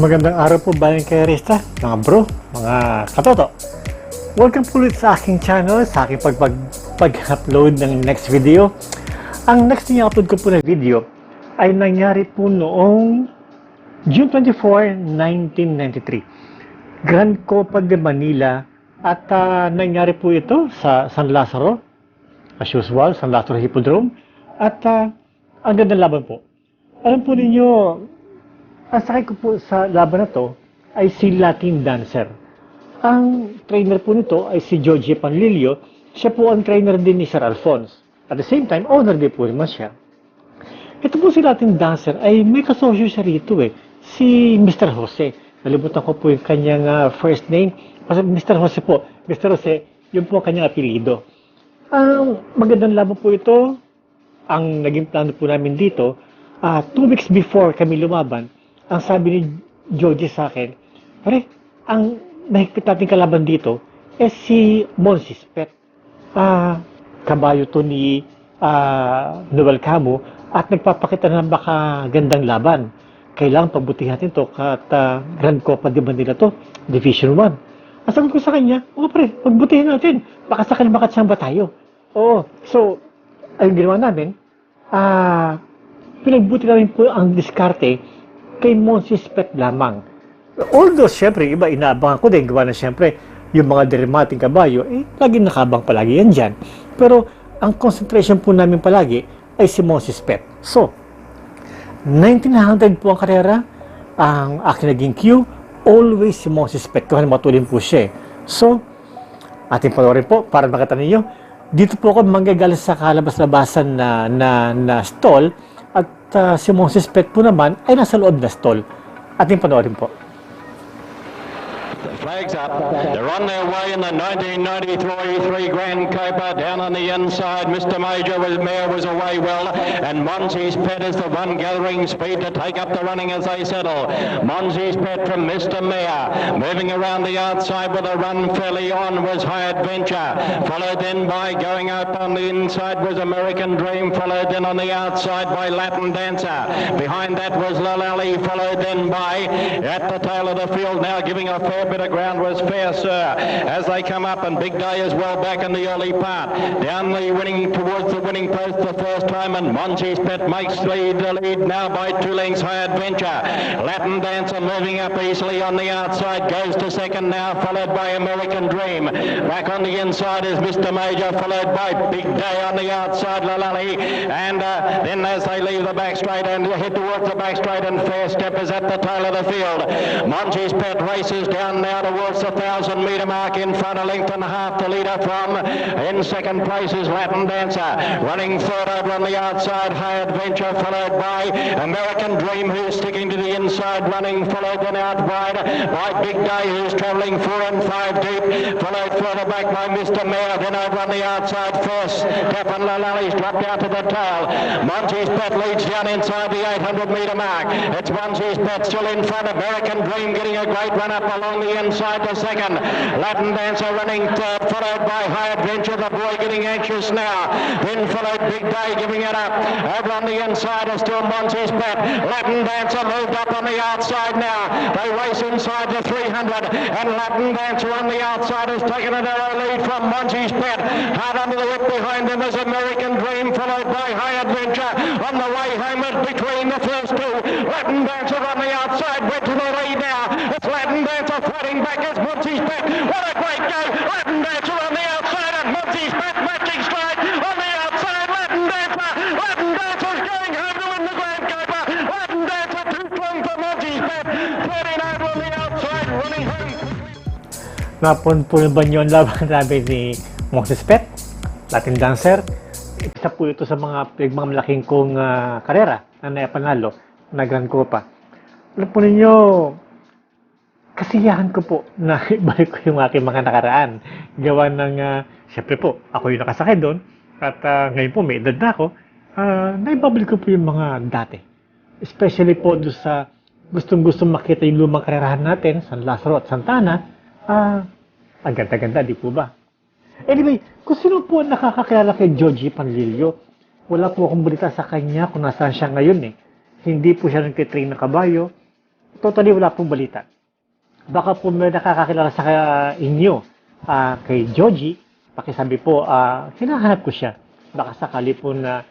Magandang araw po bayan karerista, mga bro, mga katoto. Welcome po ulit sa aking channel, sa aking pag-upload ng next video. Ang next na upload ko po na video ay nangyari po noong June 24, 1993. Grand Copa de Manila at nangyari po ito sa San Lazaro, as usual, San Lazaro Hippodrome. At ang gandang laban po. Alam po ninyo, ang sakay ko po sa laban na to ay si Latin Dancer. Ang trainer po nito ay si Georgie Panlilio. Siya po ang trainer din ni Sir Alphonse. At the same time, owner din po naman siya. Ito po si Latin Dancer ay may kasosyo siya rito si Mr. Jose. Nalimutan ko po yung kanyang first name. Mr. Jose po. Mr. Jose, yun po ang kanyang apelido. Ang magandang laban po ito. Ang naging plano po namin dito, 2 weeks before kami lumaban, ang sabi ni Georgie sa akin, pare, ang mahigpit nating kalaban dito si Monsis Pet. Kabayo to ni Noel Camo at nagpapakita ng baka gandang laban. Kailangan pagbutihan natin to at Grand Copa de Manila to, Division 1. Ang sagot ko sa kanya, pre, pagbutihan natin. Baka sakal makachamba tayo. Oo. So, ang ginawa namin, pinagbuti namin po ang diskarte kay Monsis Pet lamang. Although, syempre, iba inaabangan ko din. Gawa na syempre, yung mga dermating kabayo, laging nakabang palagi yan dyan. Pero, ang concentration po namin palagi ay si Monsis Pet. So, 1900 po ang karera, ang aking naging queue, always si Monsis Pet. Kaya matulin po siya. So, ating panoorin po, para makita ninyo, dito po ako manggagaling sa kalabas-labasan na stall at si Monsis Pet po naman ay nasa loob na stall. Ating panoorin po. The flag's up. They're on their way in the 1993 Grand Copa. Down on the inside, Mr. Mayor was away well, and Monsis Pet is the one gathering speed to take up the running as they settle. Monsis Pet from Mr. Mayor. Moving around the outside with a run fairly on was High Adventure. Followed then by going up on the inside was American Dream. Followed then on the outside by Latin Dancer. Behind that was Lalali. Followed then by at the tail of the field now giving a fair bit of ground was Fair Sir as they come up, and Big Day is well back in the early part. Down the winning towards the winning post the first time, and Monsis Pet makes the lead now by 2 lengths. High Adventure. Latin Dancer moving up easily on the outside, goes to second now, followed by American Dream. Back on the inside is Mr. Major, followed by Big Day on the outside, Lalali, and then as they leave the back straight and head towards the back straight, and Fair Step is at the tail of the field. Monsis Pet races down now towards the 1,000-metre mark, in front, a length and a half to leader from. In second place is Latin Dancer. Running third over on the outside, High Adventure, followed by American Dream, who's sticking to the inside, running, followed then out wide by Big Day, who's travelling 4 and 5 deep, followed further back by Mr. Mayor, then over on the outside first. Tap and Lalali's dropped out to the tail. Monsis Pet leads down inside the 800-metre mark. It's Monsis Pet still in front. American Dream getting a great run up along the inside to second. Latin Dancer running third, followed by High Adventure, the boy getting anxious now. Then followed Big Day giving it up. Over on the inside is still Monsis Pet. Latin Dancer moved up on the outside now. They race inside the 300, and Latin Dancer on the outside has taken a narrow lead from Monsis Pet. Hard under the whip behind them is American Dream, followed by High Adventure. On the way homeward between the first two, Latin Dancer on the outside went to the lead now. It's Latin Dancer fighting back as Monsis Pet. What a great go! Latin Dancer on the outside, and Monsis Pet matching stride on the outside. Latin Dancer's going home to win the Grand Copa. Latin Dancer too strong for Monsis Pet. 39 on the outside, running home. Napunpunan ba niyo ang laban namin ni Monsis Pet, Latin Dancer? Isa po ito sa mga malaking kong karera na naipanalo na Grand Copa. Alam po ninyo, kasiyahan ko po na ibalik ko yung aking mga nakaraan. Gawa ng, siyempre po, ako yung nakasakay doon. At ngayon po, may edad na ako. Naibabalik ko po yung mga dati. Especially po doon sa gustong-gustong makita yung lumang karerahan natin, San Lazaro at Santa Ana. Ang ganda-ganda, di po ba? Anyway, kung sino po nakakakilala kay Georgie Panlilio, wala po akong balita sa kanya kung nasaan siya ngayon . Hindi po siya nagtitrain ng kabayo. totally wala pong balita. Baka po may nakakakilala sa inyo kay Joji, pakisabi po, hinahanap ko siya. Baka sakali po na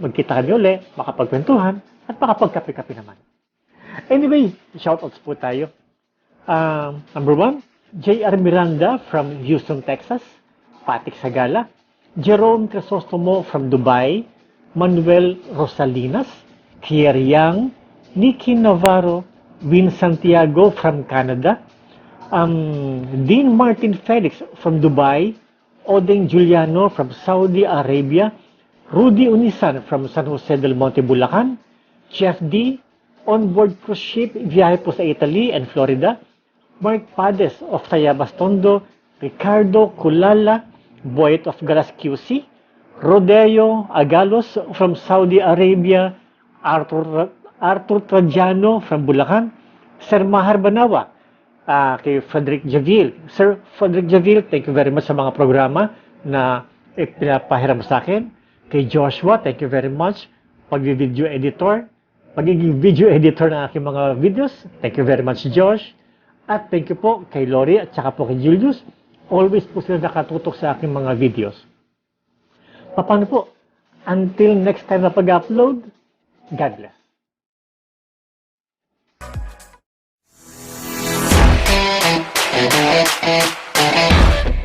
magkita kami uli, makapagkwentuhan, at makapagkape-kape naman. Anyway, shoutouts po tayo. Number 1, J.R. Miranda from Houston, Texas, Patrick Sagala, Jerome Crisostomo from Dubai, Manuel Rosalinas, Kier Yang, Nikki Navarro, Win Santiago from Canada, Dean Martin Felix from Dubai, Odeng Giuliano from Saudi Arabia, Rudy Unisan from San Jose del Monte, Bulacan, Jeff D, onboard cruise ship, biyahe po sa Italy and Florida, Mark Pades of Tayabas Tondo, Ricardo Kulala, Boyet of Galas QC, Rodeo Agalos from Saudi Arabia, Arthur Trajano from Bulacan, Sir Mahar Banawa, kay Frederick Javil. Sir Frederick Javil, thank you very much sa mga programa na pinapahiram sa akin. Kay Joshua, thank you very much. Pagiging video editor ng aking mga videos, thank you very much, Josh. At thank you po kay Lori at saka po kay Julius. Always po sila nakatutok sa aking mga videos. Paano po? Until next time na pag-upload, God bless.